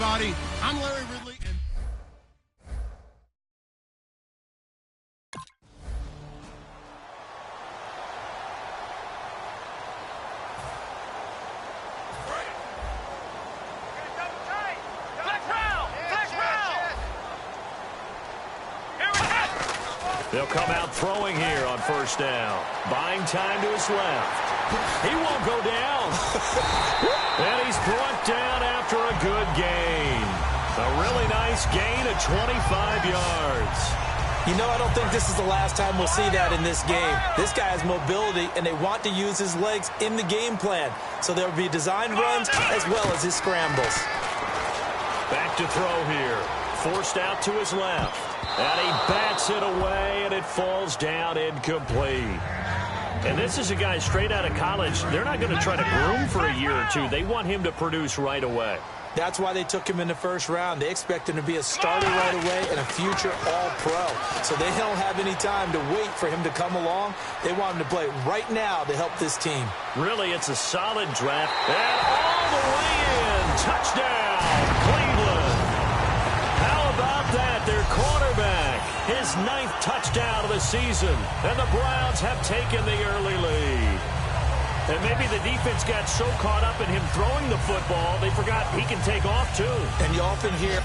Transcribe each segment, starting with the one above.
everybody. I'm Larry Ridley. And they'll come out throwing here on first down. Buying time to his left. He won't go down. And he's brought down after a good gain. A really nice gain of 25 yards. You know, I don't think this is the last time we'll see that in this game. This guy has mobility, and they want to use his legs in the game plan. So there will be designed runs as well as his scrambles. Back to throw here. Forced out to his left. And he bats it away, and it falls down incomplete. And this is a guy straight out of college. They're not going to try to groom for a year or two. They want him to produce right away. That's why they took him in the first round. They expect him to be a starter right away and a future all-pro. So they don't have any time to wait for him to come along. They want him to play right now to help this team. Really, it's a solid draft. And all the way in. Touchdown, Cleveland. How about that? Their quarterback, his 9th touchdown of the season. And the Browns have taken the early lead. And maybe the defense got so caught up in him throwing the football, they forgot he can take off too. And you often hear...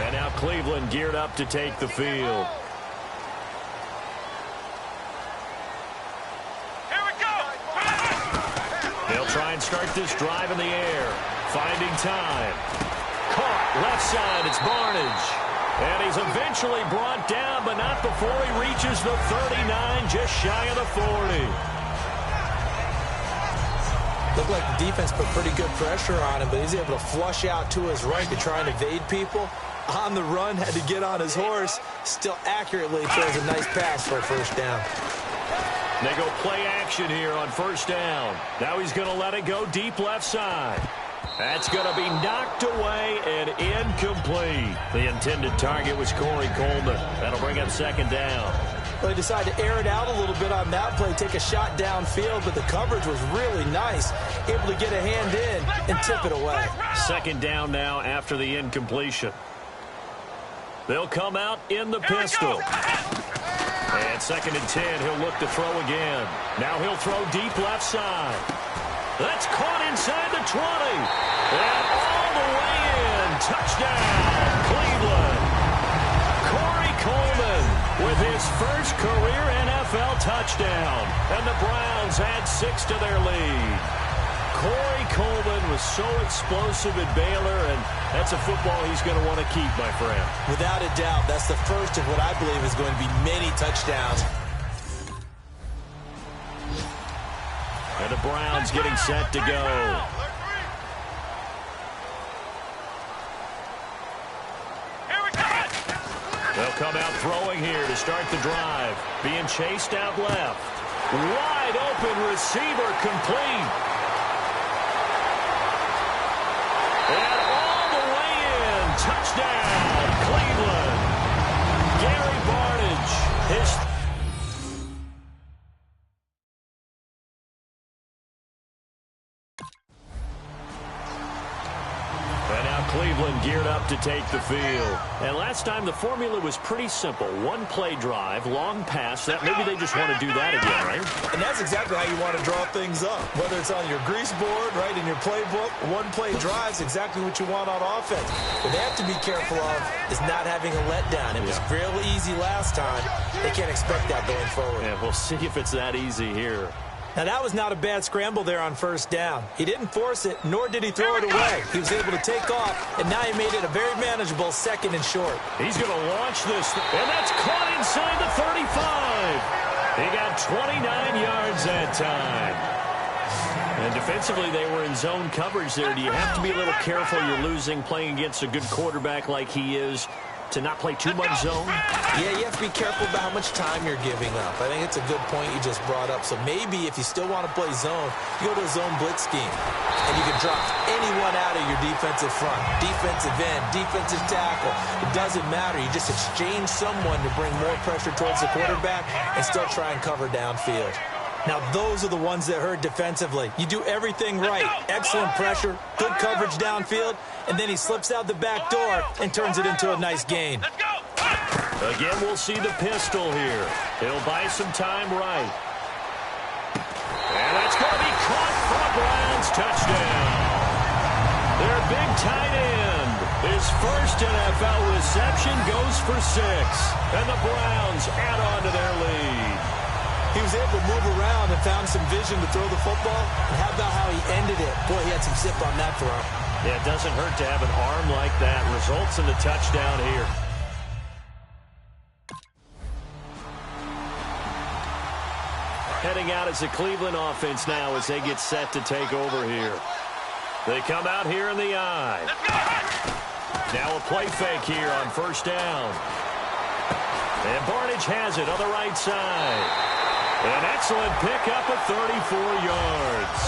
And now Cleveland geared up to take the field. Here we go! They'll try and start this drive in the air. Finding time. Caught left side, it's Barnage. And he's eventually brought down, but not before he reaches the 39, just shy of the 40. Looked like the defense put pretty good pressure on him, but he's able to flush out to his right to try and evade people. On the run, had to get on his horse. Still accurately throws a nice pass for a first down. They go play action here on first down. Now he's going to let it go deep left side. That's going to be knocked away and incomplete. The intended target was Corey Coleman. That'll bring up second down. Well, they decided to air it out a little bit on that play, take a shot downfield, but the coverage was really nice. Able to get a hand in and tip it away. Second down now after the incompletion. They'll come out in the pistol. And second and 10, he'll look to throw again. Now he'll throw deep left side. That's caught inside the 20. And all the way in. Touchdown, Cleveland. Corey Coleman with his first career NFL touchdown. And the Browns add 6 to their lead. Corey Coleman was so explosive at Baylor, and that's a football he's going to want to keep, my friend. Without a doubt, that's the first of what I believe is going to be many touchdowns. And the Browns getting set to go. They'll come out throwing here to start the drive. Being chased out left. Wide open receiver complete. And all the way in. Touchdown, Cleveland. Gary Barnage, his... Cleveland geared up to take the field. And last time the formula was pretty simple. One play drive, long pass. That maybe they just want to do that again, right? And that's exactly how you want to draw things up. Whether it's on your grease board, right, in your playbook, one play drive is exactly what you want on offense. What they have to be careful of is not having a letdown. It was real easy last time. They can't expect that going forward. Yeah, we'll see if it's that easy here. Now, that was not a bad scramble there on first down. He didn't force it, nor did he throw it away. He was able to take off, and now he made it a very manageable second and short. He's going to launch this, and that's caught inside the 35. He got 29 yards that time. And defensively, they were in zone coverage there. Do you have to be a little careful? You're losing playing against a good quarterback like he is, to not play too much zone? Yeah, you have to be careful about how much time you're giving up. I think it's a good point you just brought up. So maybe if you still want to play zone, you go to a zone blitz scheme. And you can drop anyone out of your defensive front. Defensive end, defensive tackle. It doesn't matter. You just exchange someone to bring more pressure towards the quarterback and still try and cover downfield. Now, those are the ones that hurt defensively. You do everything right. Excellent pressure, good coverage downfield, and then he slips out the back door and turns it into a nice gain. Again, we'll see the pistol here. He'll buy some time right. And that's going to be caught for a Browns touchdown. Their big tight end, his first NFL reception, goes for 6. And the Browns add on to their lead. He was able to move around and found some vision to throw the football. And how about how he ended it? Boy, he had some zip on that throw. Yeah, it doesn't hurt to have an arm like that. Results in the touchdown here. Heading out as the Cleveland offense now as they get set to take over here. They come out here in the I. Now a play fake here on first down. And Barnage has it on the right side. An excellent pickup of 34 yards.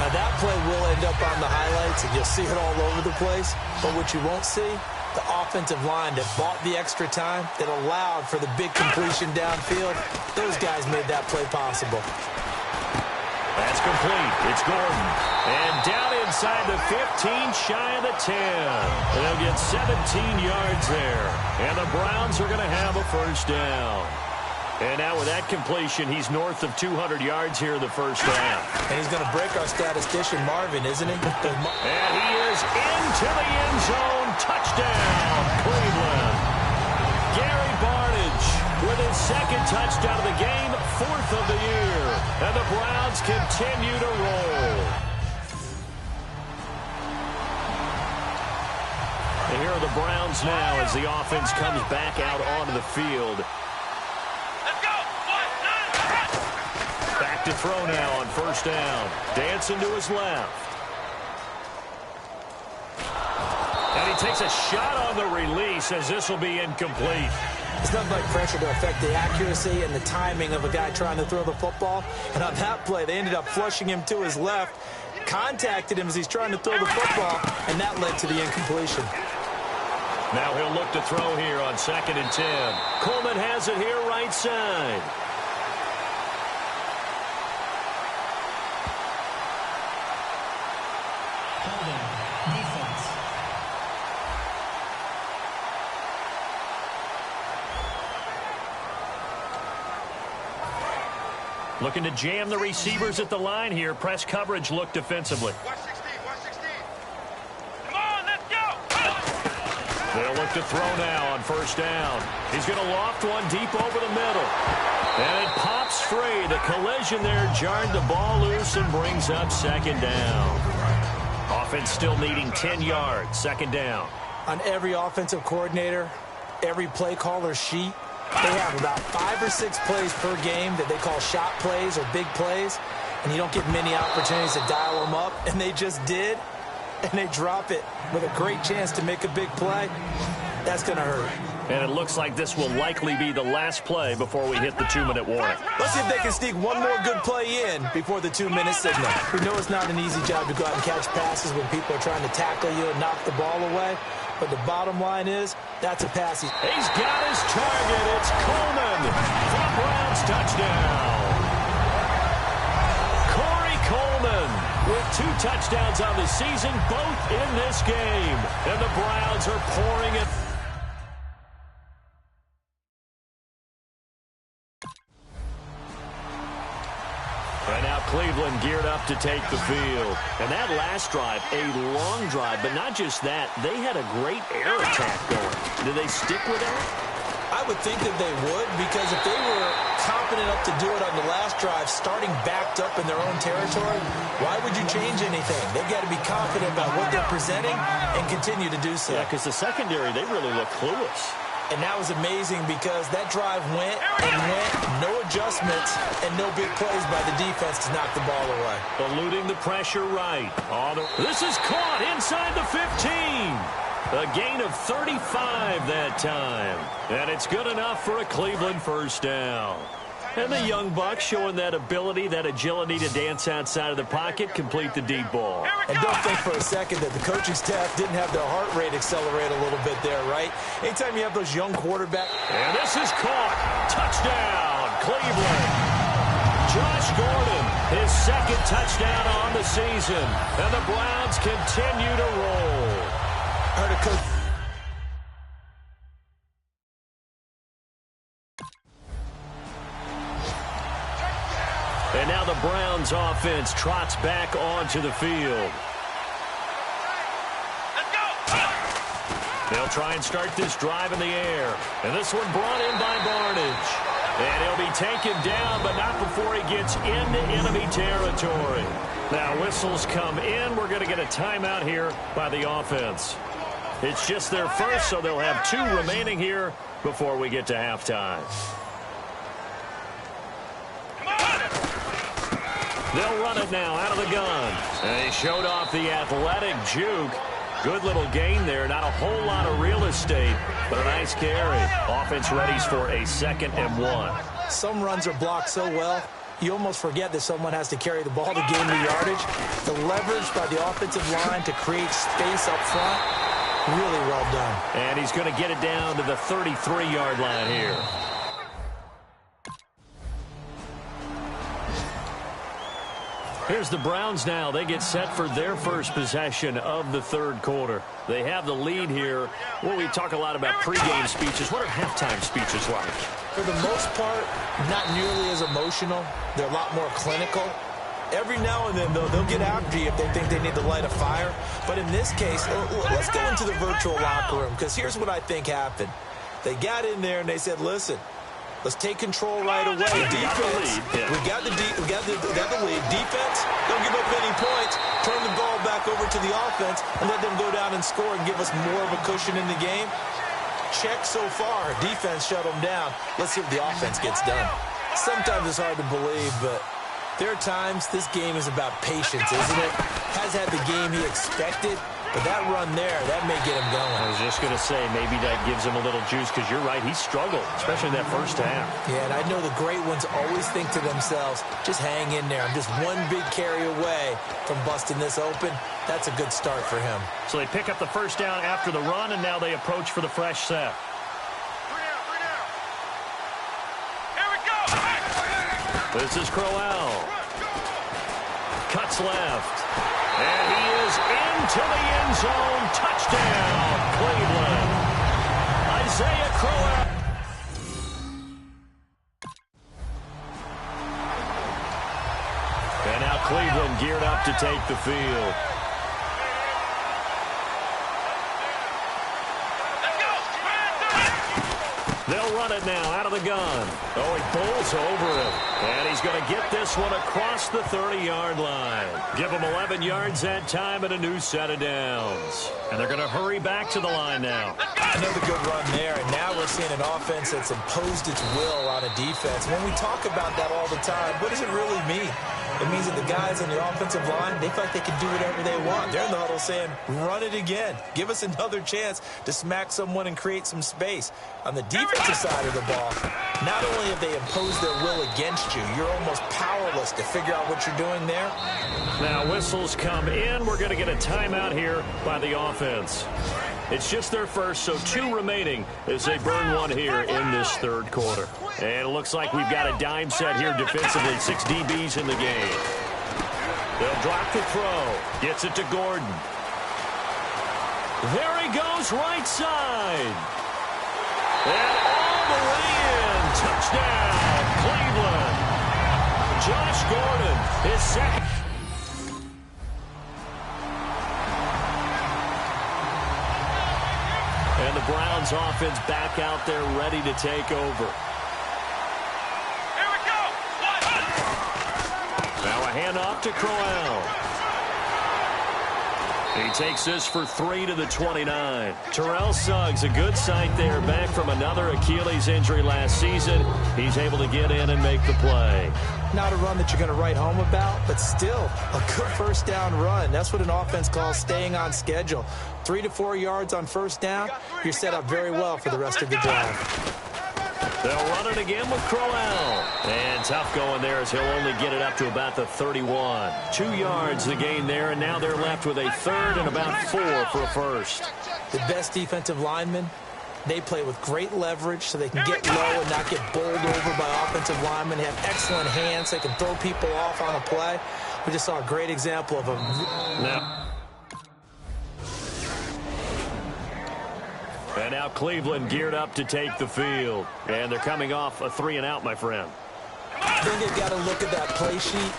Now that play will end up on the highlights, and you'll see it all over the place. But what you won't see, the offensive line that bought the extra time, that allowed for the big completion downfield, those guys made that play possible. That's complete. It's Gordon. And down inside the 15, shy of the 10. And they'll get 17 yards there. And the Browns are going to have a first down. And now with that completion, he's north of 200 yards here in the first half. And he's going to break our statistician, Marvin, isn't he? And he is into the end zone. Touchdown, Cleveland. Gary Barnage with his second touchdown of the game, 4th of the year. And the Browns continue to roll. And here are the Browns now as the offense comes back out onto the field. Back to throw now on first down. Dancing to his left. And he takes a shot on the release as this will be incomplete. It's nothing like pressure to affect the accuracy and the timing of a guy trying to throw the football. And on that play, they ended up flushing him to his left, contacted him as he's trying to throw the football, and that led to the incompletion. Now he'll look to throw here on 2nd and 10. Coleman has it here right side. Looking to jam the receivers at the line here. Press coverage look defensively. 116. Come on, let's go. They'll look to throw now on first down. He's going to loft one deep over the middle. And it pops free. The collision there jarred the ball loose and brings up 2nd down. Offense still needing 10 yards. 2nd down. On every offensive coordinator, every play caller sheet, they have about 5 or 6 plays per game that they call shot plays or big plays, and you don't get many opportunities to dial them up, and they just did, and they drop it with a great chance to make a big play. That's going to hurt. And it looks like this will likely be the last play before we hit the 2-minute warning. Let's see if they can sneak one more good play in before the 2-minute signal. We know it's not an easy job to go out and catch passes when people are trying to tackle you and knock the ball away. But the bottom line is, that's a pass. He's got his target. It's Coleman for the Browns touchdown. Corey Coleman with 2 touchdowns on the season, both in this game. And the Browns are pouring it. And now Cleveland geared up to take the field. And that last drive, a long drive, but not just that. They had a great air attack going. Did they stick with that? I would think that they would, because if they were confident enough to do it on the last drive, starting backed up in their own territory, why would you change anything? They've got to be confident about what they're presenting and continue to do so. Yeah, because the secondary, they really look clueless. And that was amazing because that drive went and went, no adjustments, and no big plays by the defense to knock the ball away. Eluding the pressure right. This is caught inside the 15. A gain of 35 that time. And it's good enough for a Cleveland first down. And the young buck showing that ability, that agility to dance outside of the pocket, complete the deep ball. And don't think for a second that the coaching staff didn't have their heart rate accelerate a little bit there, right? Anytime you have those young quarterbacks. And this is caught. Touchdown, Cleveland. Josh Gordon, his second touchdown on the season. And the Browns continue to roll. Heard a coach. And now the Browns offense trots back onto the field. Let's go. They'll try and start this drive in the air. And this one brought in by Barnage. And he'll be taken down, but not before he gets into enemy territory. Now whistles come in. We're going to get a timeout here by the offense. It's just their first, so they'll have 2 remaining here before we get to halftime. They'll run it now out of the gun. And they showed off the athletic juke. Good little gain there. Not a whole lot of real estate, but a nice carry. Offense readies for a 2nd and 1. Some runs are blocked so well, you almost forget that someone has to carry the ball to gain the yardage. The leverage by the offensive line to create space up front, really well done. And he's going to get it down to the 33-yard line here. Here's the Browns now. They get set for their first possession of the third quarter. They have the lead here. Well, we talk a lot about pregame speeches. What are halftime speeches like? For the most part, not nearly as emotional. They're a lot more clinical. Every now and then, though, they'll get after you if they think they need to light a fire. But in this case, let's go into the virtual locker room, because here's what I think happened. They got in there and they said, listen, let's take control right away. Defense, we got the lead. Defense, don't give up any points. Turn the ball back over to the offense and let them go down and score and give us more of a cushion in the game. Check so far. Defense shut them down. Let's see what the offense gets done. Sometimes it's hard to believe, but there are times this game is about patience, isn't it? Has had the game he expected, but that run there, that may get him going. I was just going to say, maybe that gives him a little juice, because you're right, he struggled, especially in that first half. Yeah, and I know the great ones always think to themselves, just hang in there. I'm just one big carry away from busting this open. That's a good start for him. So they pick up the first down after the run, and now they approach for the fresh set. Here we go. This is Crowell. Cuts left. And he is into the end zone. Touchdown, Cleveland. Isaiah Crowell. And now Cleveland geared up to take the field. They'll run it now out of the gun. Oh, he bowls over it. And he's going to get this one across the 30-yard line. Give him 11 yards that time and a new set of downs. And they're going to hurry back to the line now. Another good run there, and now we're seeing an offense that's imposed its will on a defense. When we talk about that all the time, what does it really mean? It means that the guys on the offensive line, they feel like they can do whatever they want. They're in the huddle saying, run it again. Give us another chance to smack someone and create some space. On the defensive side of the ball, not only have they imposed their will against you, you're almost powerless to figure out what you're doing there. Now whistles come in. We're going to get a timeout here by the offense. It's just their first, so 2 remaining as they burn one here in this third quarter. And it looks like we've got a dime set here defensively. 6 DBs in the game. They'll drop the throw. Gets it to Gordon. There he goes, right side. And all the way in. Touchdown, Cleveland. Josh Gordon, his second. And the Browns offense back out there ready to take over. Here we go. Now a handoff to Crowell. He takes this for 3 to the 29. Terrell Suggs, a good sight there, back from another Achilles injury last season. He's able to get in and make the play. Not a run that you're going to write home about, but still a good first down run. That's what an offense calls staying on schedule. 3 to 4 yards on first down, you're set up very well for the rest of the drive. They'll run it again with Crowell. And tough going there as he'll only get it up to about the 31. 2 yards the gain there, and now they're left with a third and about 4 for a first. The best defensive linemen, they play with great leverage so they can get low and not get bowled over by offensive linemen. They have excellent hands. They can throw people off on a play. We just saw a great example of them. Now. And now Cleveland geared up to take the field. And they're coming off a 3-and-out, my friend. I think they've got to look at that play sheet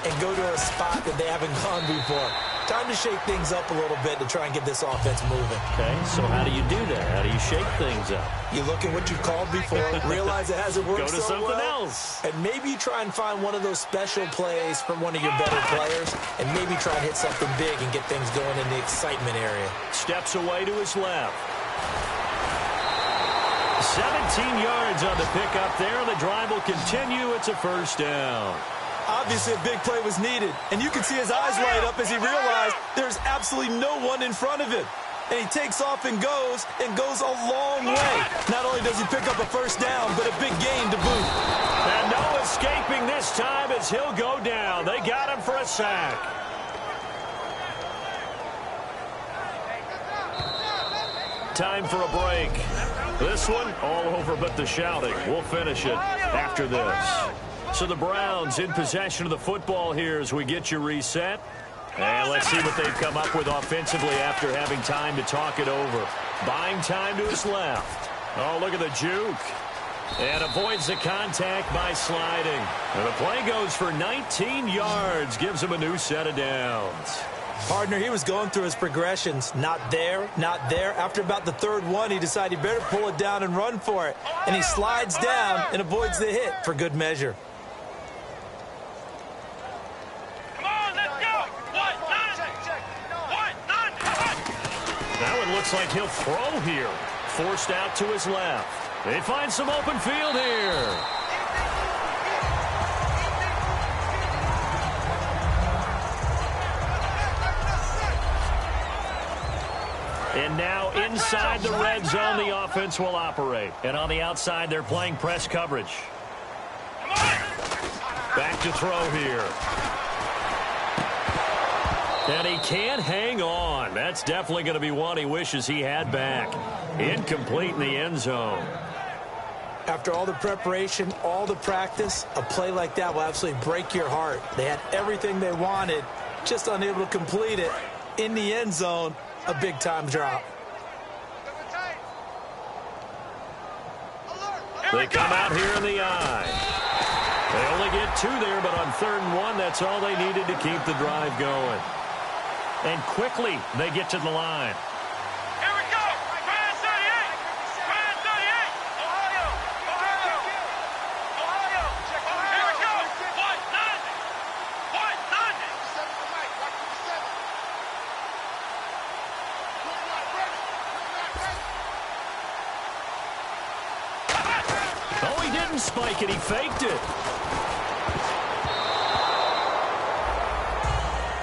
and go to a spot that they haven't gone before. Time to shake things up a little bit to try and get this offense moving. Okay, so how do you do that? How do you shake things up? You look at what you've called before, realize it hasn't worked so well. Go to something else. And maybe you try and find one of those special plays from one of your better players, and maybe try and hit something big and get things going in the excitement area. Steps away to his left. 17 yards on the pickup there. The drive will continue. It's a first down. Obviously, a big play was needed, and you can see his eyes light up as he realized there's absolutely no one in front of him. And he takes off and goes a long way. Not only does he pick up a first down, but a big gain to boot. And no escaping this time as he'll go down. They got him for a sack. Time for a break. This one, all over but the shouting. We'll finish it after this. So the Browns in possession of the football here as we get you reset. And let's see what they've come up with offensively after having time to talk it over. Buying time to his left. Oh, look at the juke. And avoids the contact by sliding. And the play goes for 19 yards. Gives him a new set of downs. Partner, he was going through his progressions. Not there, not there. After about the third one, he decided he better pull it down and run for it. And he slides down and avoids the hit for good measure. Now it looks like he'll throw here. Forced out to his left. They find some open field here. And now inside the red zone, the offense will operate. And on the outside, they're playing press coverage. Back to throw here. And he can't hang on. That's definitely going to be one he wishes he had back. Incomplete in the end zone. After all the preparation, all the practice, a play like that will absolutely break your heart. They had everything they wanted, just unable to complete it. In the end zone, a big-time drop. They come out here in the eye. They only get 2 there, but on 3rd and 1, that's all they needed to keep the drive going. And quickly, they get to the line. Here we go. Brand 38. Brand 38. Ohio. Ohio. Ohio. Here we go. 190. 190. Oh, he didn't spike it. He faked it.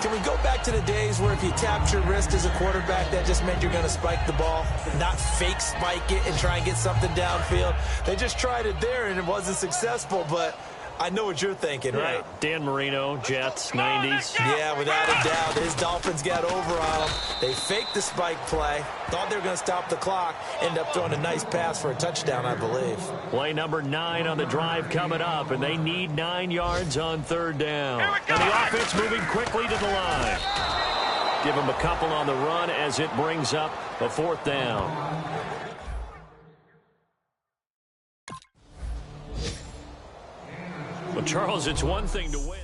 Can we go back to the days where if you tapped your wrist as a quarterback, that just meant you're going to spike the ball, not fake spike it and try and get something downfield? They just tried it there, and it wasn't successful, but I know what you're thinking, right? Dan Marino, Jets, 90s. Yeah, without a doubt. His Dolphins got over on him. They faked the spike play, thought they were going to stop the clock, ended up throwing a nice pass for a touchdown, I believe. Play number 9 on the drive coming up, and they need 9 yards on 3rd down. And the offense moving quickly to the line. Give them a couple on the run as it brings up a 4th down. Well, Charles, it's one thing to win.